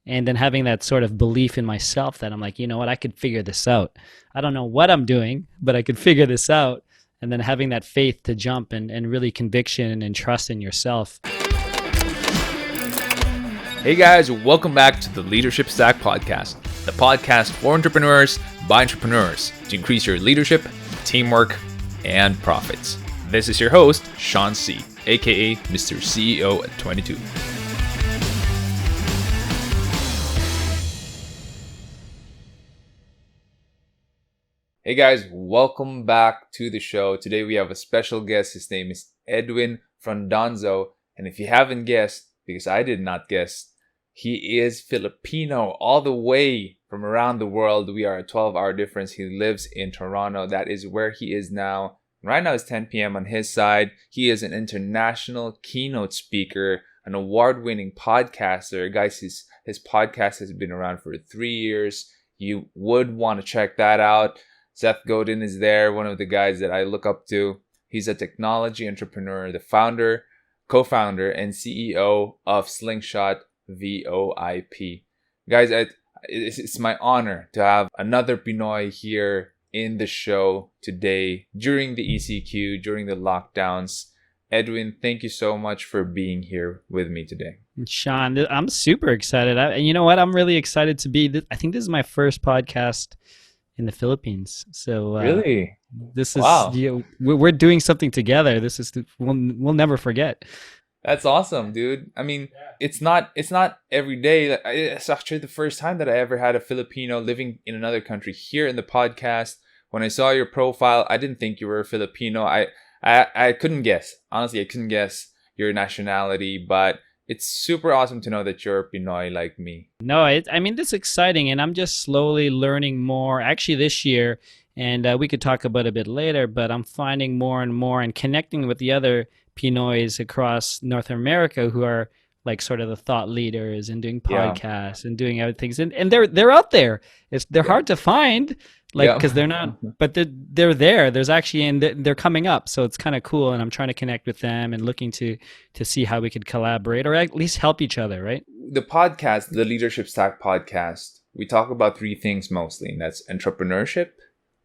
And then having that sort of belief in myself that I'm like, you know what, I could figure this out. I don't know what I'm doing, but I could figure this out. And then having that faith to jump and really conviction and trust in yourself. Hey guys, welcome back to the Leadership Stack Podcast, the podcast for entrepreneurs by entrepreneurs to increase your leadership, teamwork, and profits. This is your host, Sean C., aka Mr. CEO at 22. Hey guys, welcome back to the show. Today we have a special guest. His name is Edwin Frondozo. And if you haven't guessed, because I did not guess, he is Filipino all the way from around the world. We are a 12-hour difference. He lives in Toronto. That is where he is now. Right now it's 10 p.m. on his side. He is an international keynote speaker, an award-winning podcaster. Guys, his podcast has been around for 3 years. You would want to check that out. Seth Godin is there, one of the guys that I look up to. He's a technology entrepreneur, the founder, co-founder, and CEO of Slingshot VoIP. Guys, it's my honor to have another Pinoy here in the show today during the ECQ, during the lockdowns. Edwin, thank you so much for being here with me today. Sean, I'm super excited. And you know what? I'm really excited to be. I think this is my first podcast in the Philippines. So really, this is wow. We're doing something together. This is we'll never forget. That's awesome, dude. I mean, it's not every day. It's actually the first time that I ever had a Filipino living in another country here in the podcast. When I saw your profile, I didn't think you were a Filipino. I couldn't guess. Honestly, I couldn't guess your nationality, but it's super awesome to know that you're a Pinoy like me. No, I mean, this is exciting, and I'm just slowly learning more. Actually, this year, and we could talk about it a bit later, but I'm finding more and more and connecting with the other Pinoys across North America who are like sort of the thought leaders and doing podcasts and doing other things, and they're out there. They're hard to find, like because they're not, but they're there. There's actually, and they're coming up, so it's kind of cool. And I'm trying to connect with them and looking to see how we could collaborate or at least help each other, right? The podcast, the Leadership Stack Podcast, we talk about three things mostly, and that's entrepreneurship,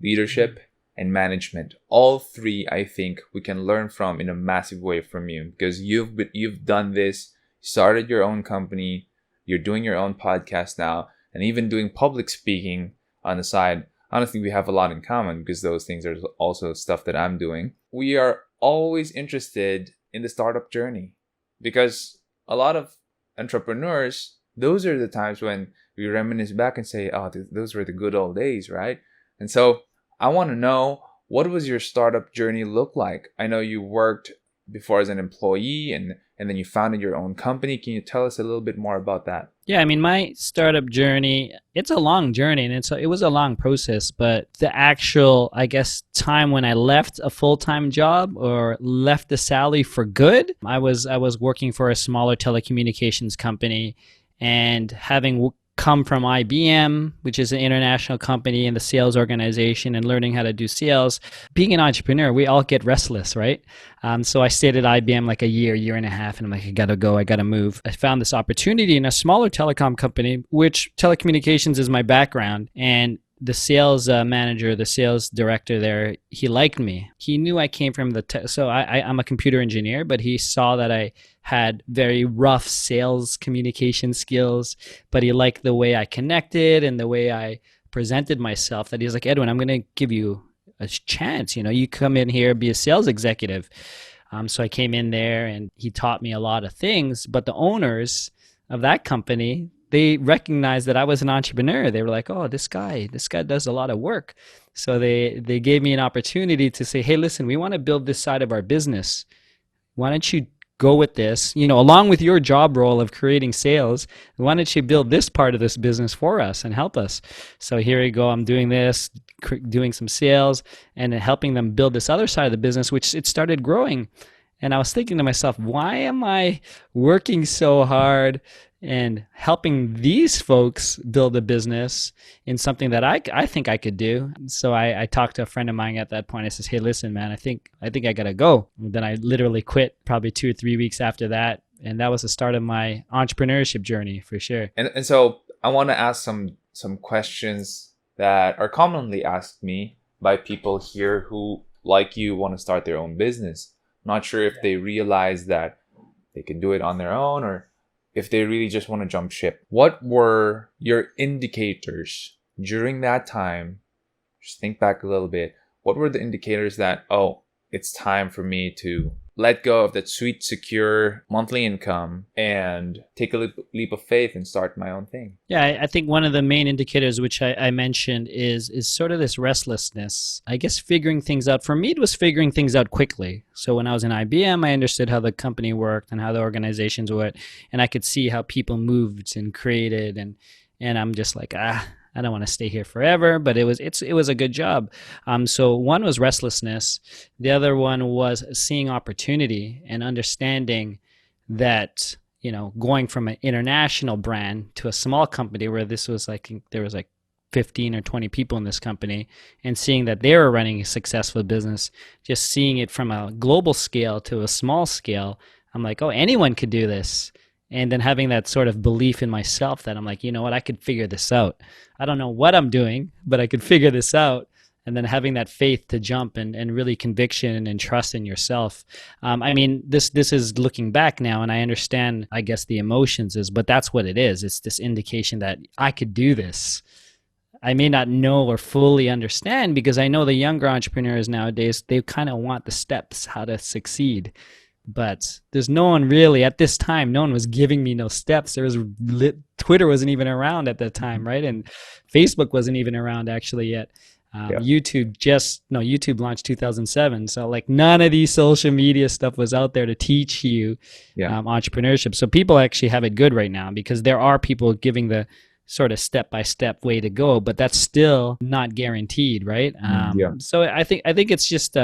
leadership, and management. All three, I think, we can learn from in a massive way from you because you've done this. You started your own company. You're doing your own podcast now, and even doing public speaking on the side. Honestly, we have a lot in common because those things are also stuff that I'm doing. We are always interested in the startup journey because a lot of entrepreneurs, those are the times when we reminisce back and say, oh, those were the good old days, right? And so I want to know, what was your startup journey look like? I know you worked before as an employee and then you founded your own company. Can you tell us a little bit more about that? Yeah, I mean, my startup journey, it's a long journey and it was a long process, but the actual, I guess, time when I left a full-time job or left the salary for good, I was working for a smaller telecommunications company and having come from IBM, which is an international company in the sales organization, and learning how to do sales. Being an entrepreneur, we all get restless, right? So I stayed at IBM like a year and a half, and I'm like, I gotta move. I found this opportunity in a smaller telecom company, which telecommunications is my background, and the sales manager, the sales director there, he liked me. He knew I came from so I'm a computer engineer, but he saw that I had very rough sales communication skills, but he liked the way I connected and the way I presented myself, that he was like, Edwin, I'm going to give you a chance. You come in here, be a sales executive. So I came in there and he taught me a lot of things, but the owners of that company, they recognized that I was an entrepreneur. They were like, oh, this guy does a lot of work. So they gave me an opportunity to say, hey, listen, we want to build this side of our business. Why don't you go with this, along with your job role of creating sales, why don't you build this part of this business for us and help us? So here you go. I'm doing this, doing some sales and helping them build this other side of the business, which it started growing. And I was thinking to myself, why am I working so hard and helping these folks build a business in something that I think I could do? So I talked to a friend of mine at that point. I says, hey, listen, man, I think I got to go. And then I literally quit probably 2 or 3 weeks after that. And that was the start of my entrepreneurship journey for sure. And so I want to ask some questions that are commonly asked me by people here who, like you, want to start their own business. Not sure if they realize that they can do it on their own or if they really just want to jump ship. What were your indicators during that time? Just think back a little bit. What were the indicators that, oh, it's time for me to let go of that sweet, secure monthly income and take a leap of faith and start my own thing? Yeah, I think one of the main indicators, which I mentioned, is sort of this restlessness. I guess figuring things out. For me, it was figuring things out quickly. So when I was in IBM, I understood how the company worked and how the organizations worked, and I could see how people moved and created, and I'm just like, I don't want to stay here forever, but it was a good job. So one was restlessness. The other one was seeing opportunity and understanding that, going from an international brand to a small company where this was there was 15 or 20 people in this company, and seeing that they were running a successful business, just seeing it from a global scale to a small scale, I'm like, oh, anyone could do this. And then having that sort of belief in myself that I'm like, you know what, I could figure this out. I don't know what I'm doing, but I could figure this out. And then having that faith to jump and really conviction and trust in yourself. This is looking back now, and I understand, I guess, the emotions but that's what it is. It's this indication that I could do this. I may not know or fully understand, because I know the younger entrepreneurs nowadays, they kind of want the steps, how to succeed. But there's no one really at this time. No one was giving me no steps. Twitter wasn't even around at that time, right? And Facebook wasn't even around actually yet. YouTube launched 2007. So none of these social media stuff was out there to teach you entrepreneurship. So people actually have it good right now, because there are people giving the sort of step-by-step way to go, but that's still not guaranteed, right? So I think it's just,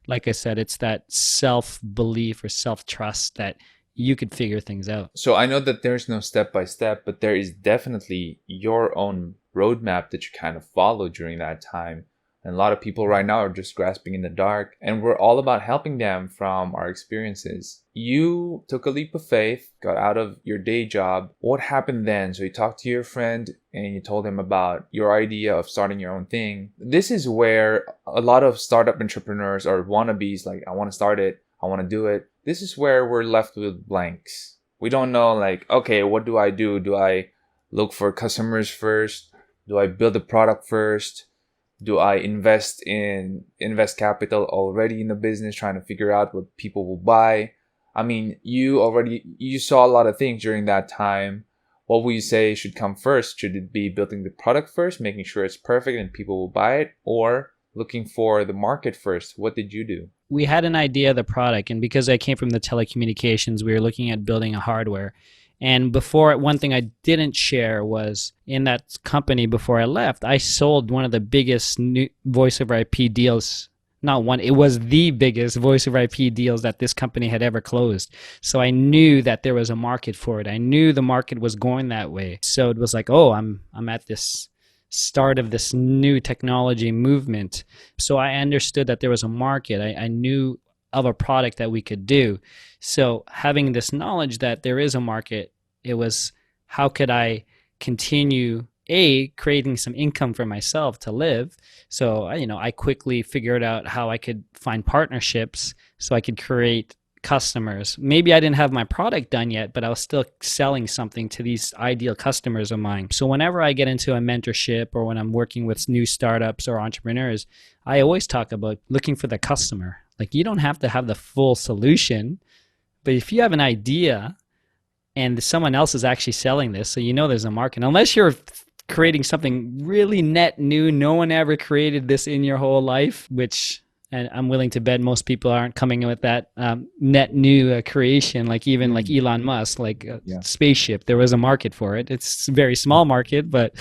like I said, it's that self-belief or self-trust that you could figure things out. So I know that there's no step-by-step, but there is definitely your own roadmap that you kind of follow during that time. And a lot of people right now are just grasping in the dark, and we're all about helping them from our experiences. You took a leap of faith, got out of your day job. What happened then? So you talked to your friend and you told him about your idea of starting your own thing. This is where a lot of startup entrepreneurs or wannabes, I want to start it, I want to do it. This is where we're left with blanks. We don't know, okay, what do I do? Do I look for customers first? Do I build a product first? Do I invest capital already in the business, trying to figure out what people will buy? I mean, you saw a lot of things during that time. What would you say should come first? Should it be building the product first, making sure it's perfect and people will buy it, or looking for the market first? What did you do? We had an idea of the product, and because I came from the telecommunications, we were looking at building a hardware. And one thing I didn't share was, in that company before I left, I sold one of the biggest new voice over IP deals. It was the biggest voice over IP deals that this company had ever closed. So I knew that there was a market for it. I knew the market was going that way. So it was like, oh, I'm at this start of this new technology movement. So I understood that there was a market. I knew of a product that we could do. So having this knowledge that there is a market, it was, how could I continue creating some income for myself to live? So I quickly figured out how I could find partnerships so I could create customers. Maybe I didn't have my product done yet, but I was still selling something to these ideal customers of mine. So whenever I get into a mentorship or when I'm working with new startups or entrepreneurs, I always talk about looking for the customer. You don't have to have the full solution, but if you have an idea and someone else is actually selling this, so there's a market, unless you're creating something really net new, no one ever created this in your whole life, and I'm willing to bet most people aren't coming in with that net new creation, like Elon Musk, spaceship. There was a market for it. It's a very small market, but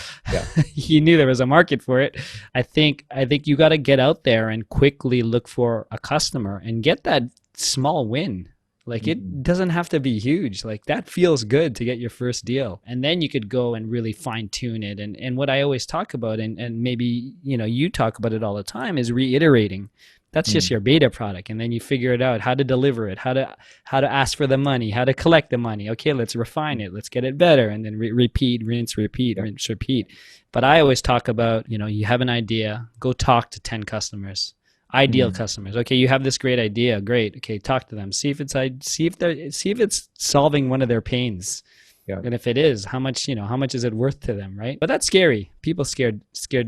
he knew there was a market for it. I think you got to get out there and quickly look for a customer and get that small win. It doesn't have to be huge. That feels good to get your first deal. And then you could go and really fine tune it. And what I always talk about, and maybe, you talk about it all the time, is reiterating. That's just your beta product, and then you figure it out, how to deliver it, how to ask for the money, how to collect the money. Okay, let's refine it, let's get it better, and then repeat, rinse, repeat, rinse, repeat. But I always talk about, you have an idea, go talk to 10 customers, ideal customers. Okay, you have this great idea, great. Okay, talk to them, see if it's solving one of their pains. Yeah. And if it is, how much is it worth to them, right? But that's scary. People scared,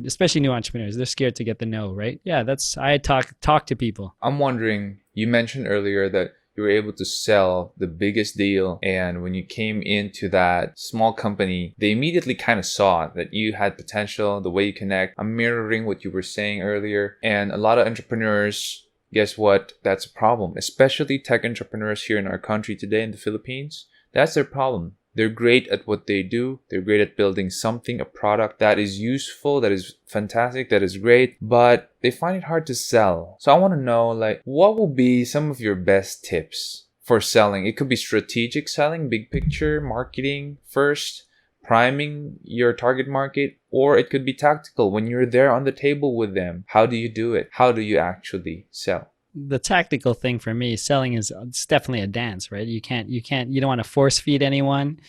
especially new entrepreneurs. They're scared to get the no, right? Yeah, I talk to people. I'm wondering, you mentioned earlier that you were able to sell the biggest deal, and when you came into that small company, they immediately kind of saw that you had potential, the way you connect. I'm mirroring what you were saying earlier, and a lot of entrepreneurs, guess what? That's a problem, especially tech entrepreneurs here in our country today in the Philippines. That's their problem. They're great at what they do. They're great at building something, a product that is useful, that is fantastic, that is great, but they find it hard to sell. So I want to know, what will be some of your best tips for selling? It could be strategic selling, big picture, marketing first, priming your target market, or it could be tactical. When you're there on the table with them, how do you do it? How do you actually sell? The tactical thing for me, selling it's definitely a dance, right? You don't want to force feed anyone.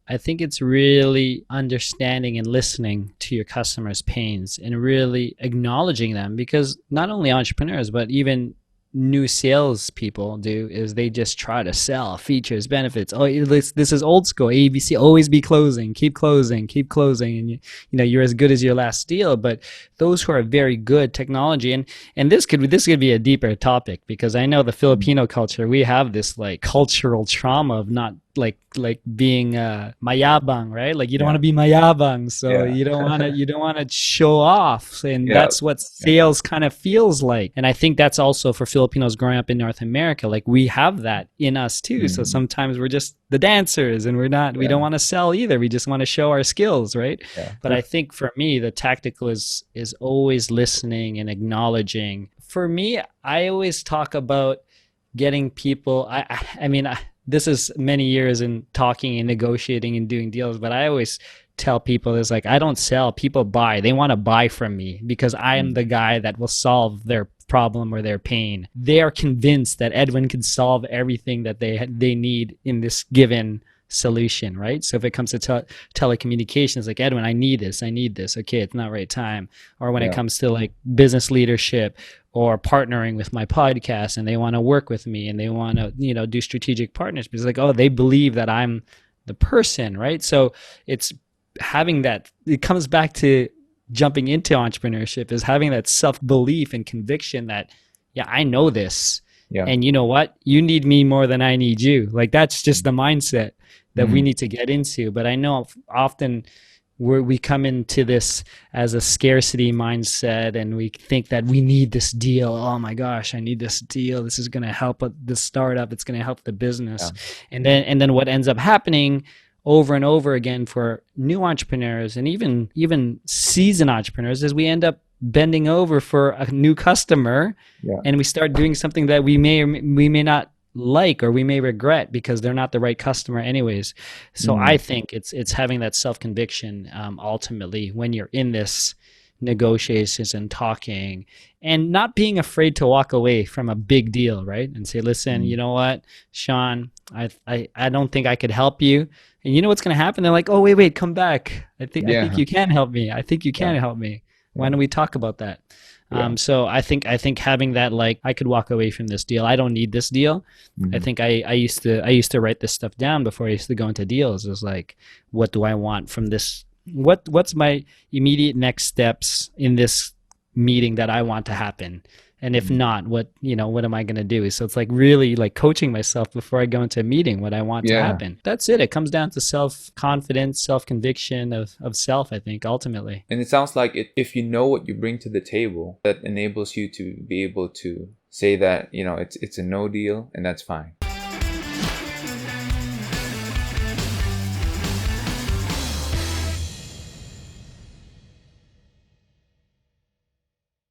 I think it's really understanding and listening to your customers' pains and really acknowledging them, because not only entrepreneurs, but even new sales people do is they just try to sell features, benefits. Oh, this is old school ABC, always be closing, keep closing, and you're as good as your last deal. But those who are very good technology, and this could be a deeper topic, because I know the Filipino culture, we have this cultural trauma of not being mayabang, right? You don't want to be mayabang, so you don't want to show off, and that's what sales kind of feels like. And I think that's also for Filipinos growing up in North America, we have that in us too. So sometimes we're just the dancers, and we don't want to sell either. We just want to show our skills, right? But I think for me, the tactical is always listening and acknowledging. For me, I always talk about getting people. I mean, this is many years in talking and negotiating and doing deals, but I always tell people is I don't sell, people buy. They want to buy from me because I am the guy that will solve their problem or their pain. They are convinced that Edwin can solve everything that they need in this given solution, right? So if it comes to telecommunications, Edwin, I need this. Okay, it's not right time. Or when it comes to business leadership or partnering with my podcast, and they want to work with me and they want to, do strategic partners, because they believe that I'm the person, right? So it's having that, it comes back to jumping into entrepreneurship, is having that self-belief and conviction that, I know this. Yeah. And you know what? You need me more than I need you. That's just the mindset that we need to get into. But I know often we come into this as a scarcity mindset, and we think that we need this deal. Oh my gosh, I need this deal. This is going to help the startup. It's going to help the business. Yeah. And then what ends up happening over and over again for new entrepreneurs and even seasoned entrepreneurs is we end up bending over for a new customer, and we start doing something that we may not like, or we may regret because they're not the right customer anyways. So I think it's having that self-conviction ultimately when you're in this negotiations and talking, and not being afraid to walk away from a big deal, right? And say, listen, you know what, Sean, I don't think I could help you. And you know what's going to happen? They're like, oh, wait, come back. I think you can help me. I think you can help me. Why don't we talk about that? So I think having that, I could walk away from this deal. I don't need this deal. I think I used to write this stuff down before I used to go into deals. It was what do I want from this? What's my immediate next steps in this meeting that I want to happen? And if not, what am I going to do? So it's really coaching myself before I go into a meeting, what I want to happen. That's it. It comes down to self-confidence, self-conviction of self, I think, ultimately. And it sounds like if you know what you bring to the table, that enables you to be able to say that, it's a no deal, and that's fine.